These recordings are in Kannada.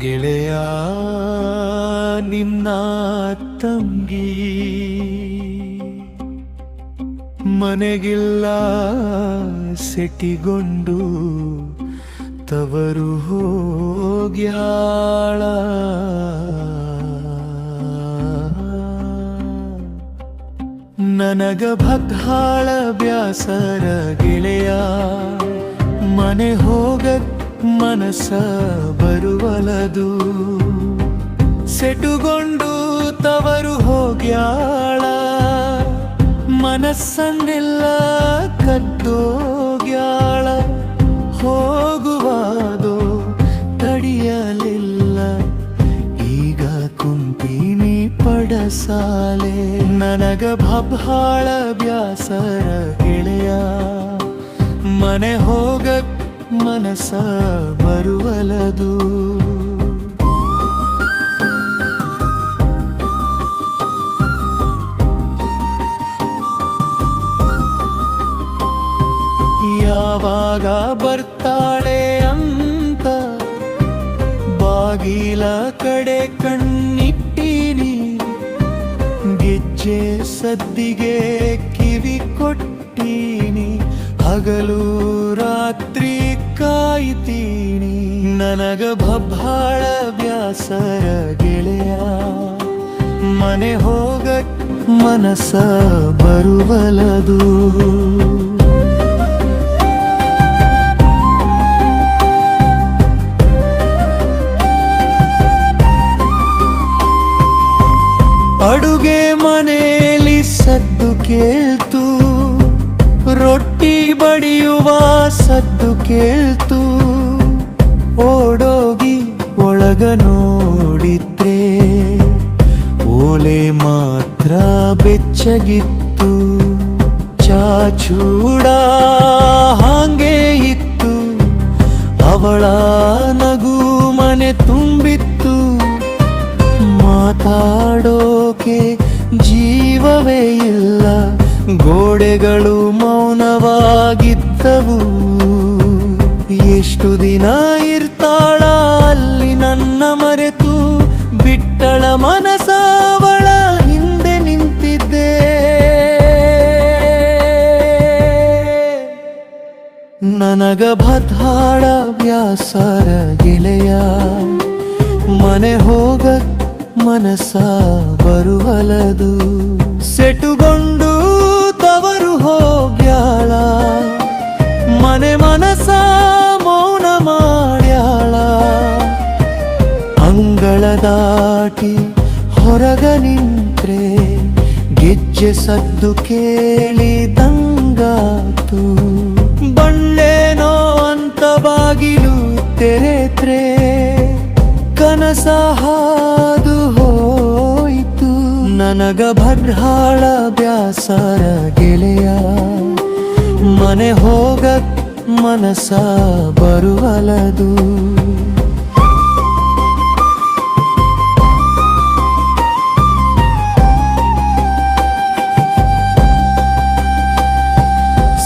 ಗೆಳೆಯ ನಿನ್ನ ತಂಗಿ ಮನೆಗಿಲ್ಲ ಸೆಟಿಗೊಂಡು ತವರು ಹೋಗ್ಯಾಳ. ನನಗ ಬಹಳ ಬ್ಯಾಸರ ಗೆಳೆಯ, ಮನೆ ಹೋಗಕ್ ಮನಸ ಬರುವಲದು. ಸೆಟುಗೊಂಡು ತವರು ಹೋಗ್ಯಾಳ, ಮನಸ್ಸನ್ನೆಲ್ಲ ಕದ್ದೋಗ್ಯಾಳ. ಹೋಗುವಾದೋ ತಡಿಯಲಿಲ್ಲ, ಈಗ ಕುಂತೀನಿ ಪಡಸಾಲೆ. ನನಗ ಬಹಳ ಬ್ಯಾಸರ ಗೆಳೆಯ, ಮನೆ ಹೋಗಕ್ ಮನಸ ಬರುವಲದು. ಯಾವಾಗ ಬರ್ತಾಳೆ ಅಂತ ಬಾಗಿಲ ಕಡೆ ಕಣ್ಣಿಟ್ಟೀನಿ. ಗೆಜ್ಜೆ ಸದ್ದಿಗೆ ಕಿವಿ ಕೊಟ್ಟೀನಿ, ಹಗಲು ರಾತ್ರಿ ಕಾಯ್ತೀನಿ. ನನಗ ಬಹಳ ಬ್ಯಾಸರ ಗೆಳೆಯ, ಮನೆ ಹೋಗಕ್ ಮನಸ ಬರುವಲದು. ಅಡುಗೆ ಮನೆಯಲ್ಲಿ ಸದ್ದು ಕೇಳ್ತು, ರೊಟ್ಟಿ ಬಡಿಯುವ ಸದ್ದು ಕೇಳ್ತು. ಓಡೋಗಿ ಒಳಗ ನೋಡಿದ್ರೆ ಓಲೆ ಮಾತ್ರ ಬೆಚ್ಚಗಿತ್ತು. ಚಾಚೂಡ ಹಾಗೆ ಇತ್ತು, ಅವಳ ನಗು ಮನೆ ತುಂಬಿತ್ತು. ಮಾತಾಡೋಕೆ ಜೀವವೇ ಇಲ್ಲ, ಗೋಡೆಗಳು ಮೌನವಾಗಿದ್ದವು. ಎಷ್ಟು ದಿನ ಇರ್ತಾಳ ಅಲ್ಲಿ ನನ್ನ ಮರೆತು, ಬಿಟ್ಟಳ ಮನಸವಳ ಹಿಂದೆ ನಿಂತಿದ್ದೆ. ನನಗ ಬಹಳ ಬ್ಯಾಸರ ಗೆಳೆಯ, ಮನೆ ಹೋಗಕ್ ಮನಸ ಬರುವಲದು. ಸೆಟುಗೊಂಡು ತವರು ಹೋಗ್ಯಾಳ, ಮನೆ ಮನಸ ಮೌನ ಮಾಡ್ಯಾಳ. ಅಂಗಳ ದಾಟಿ ಹೊರಗ ನಿಂತ್ರೆ ಗೆಜ್ಜೆ ಸದ್ದು ಕೇಳಿದಂಗಾತು. ಬಂಡೇನೋ ಅಂತ ಬಾಗಿಲು ತೆರೆತ್ರೆ ಕನಸ ಹಾದು ಹೋಯಿತು. ನನಗ ಬಹಳ ಬ್ಯಾಸರ ಗೆಳೆಯ, ಮನೆ ಹೋಗಕ್ ಮನಸ ಬರುವಲದು.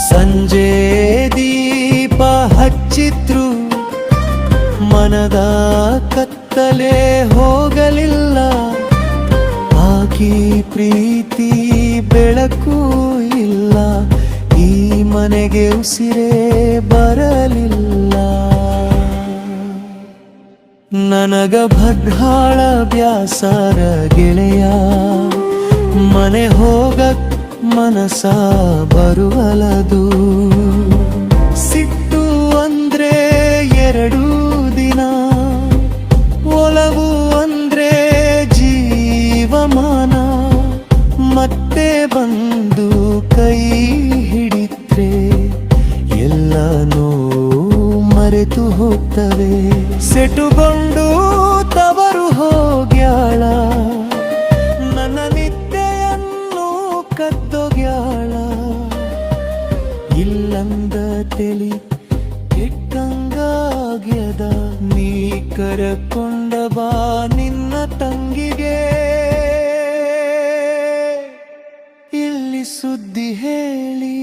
ಸಂಜೆ ದೀಪ ಹಚ್ಚಿದ್ರು ಮನದ ಕತ್ತಲೆ ಹೋಗಲಿಲ್ಲ. ಆಕಿ ಪ್ರೀತಿ ಬೆಳಕು ಇಲ್ಲ, ಈ ಮನೆಗೆ ಉಸಿರೇ ಬರಲಿಲ್ಲ. ನನಗ ಬಹಳ ಬ್ಯಾಸರ ಗೆಳೆಯ, ಮನೆ ಹೋಗಕ್ ಮನಸ ಬರುವಲದು. ಸಿಟ್ಟು ಅಂದ್ರೆ 2 ದಿನ, ಒಲವು ಅಂದ್ರೆ ಜೀವಮಾನ. ಮತ್ತೆ ಬಂದು ಕೈ ಹಿಡಿತ್ರೆ ಎಲ್ಲನೂ ಮರೆತು ಹೋಗ್ತವೆ. ಸೆಟುಗೊಂಡು ತವರು ಹೋಗ್ಯಾಳ, ನನ್ನ ನಿದ್ದೆಯನ್ನು ಕದ್ದೊಗ್ಯಾಳ. ಇಲ್ಲಂದ ತೆಲಿ ಕೆಟ್ಟಂಗಾಗ್ಯದ, ನೀ ಕರಕೊಂಡ ಬಾ ನಿನ್ನ ತಂಗಿಗೆ. ಇಲ್ಲಿ ಸುದ್ದಿ ಹೇಳಿ